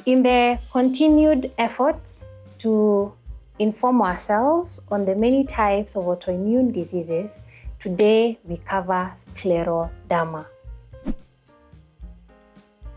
In the continued efforts to inform ourselves on the many types of autoimmune diseases, today we cover Scleroderma.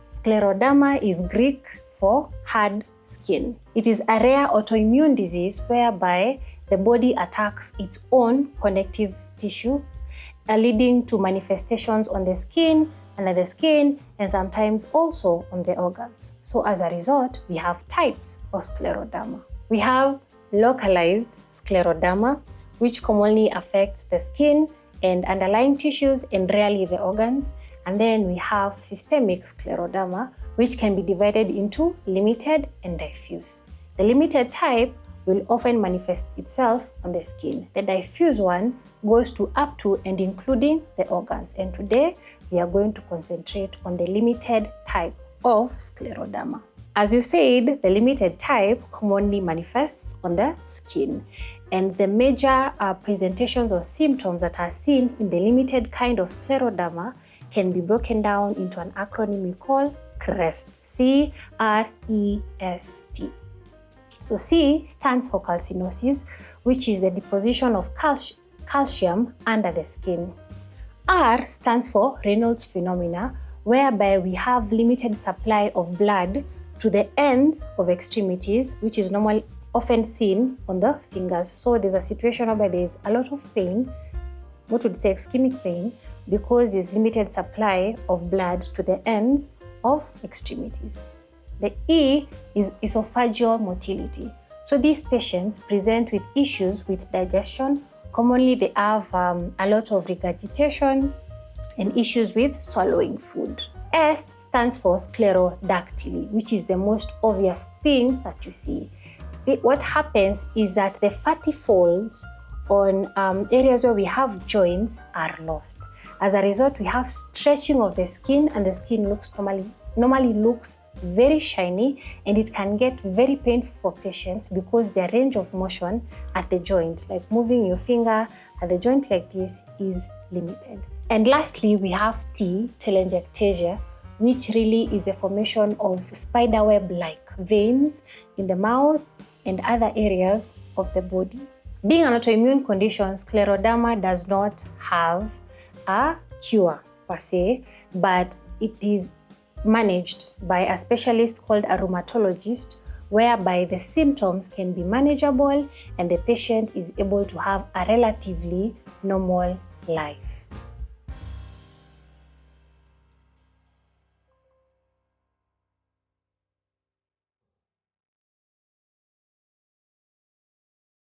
Scleroderma is Greek for hard skin. It is a rare autoimmune disease whereby the body attacks its own connective tissues, leading to manifestations on the skin, under the skin, and sometimes also on the organs. So as a result, we have types of Scleroderma. We have localized Scleroderma, which commonly affects the skin and underlying tissues and rarely the organs. And then we have systemic Scleroderma, which can be divided into limited and diffuse. The limited type will often manifest itself on the skin. The diffuse one goes to up to and including the organs. And today, we are going to concentrate on the limited type of Scleroderma. As you said, the limited type commonly manifests on the skin. And the major presentations or symptoms that are seen in the limited kind of Scleroderma can be broken down into an acronym we call CREST, C-R-E-S-T. So C stands for calcinosis, which is the deposition of calcium under the skin. R stands for Raynaud's phenomena, whereby we have limited supply of blood to the ends of extremities, which is normally often seen on the fingers. So there's a situation whereby there's a lot of pain, what would say ischemic pain, because there's limited supply of blood to the ends of extremities. The E is esophageal motility. So these patients present with issues with digestion. Commonly they have a lot of regurgitation and issues with swallowing food. S stands for Sclerodactyly, which is the most obvious thing that you see. What happens is that the fatty folds on areas where we have joints are lost. As a result, we have stretching of the skin, and the skin normally looks very shiny, and it can get very painful for patients because their range of motion at the joint, like moving your finger at the joint like this, is limited. And lastly, we have T, Telangiectasia, which really is the formation of spiderweb-like veins in the mouth and other areas of the body. Being an autoimmune condition, Scleroderma does not have a cure per se, but it is managed by a specialist called a rheumatologist, whereby the symptoms can be manageable and the patient is able to have a relatively normal life.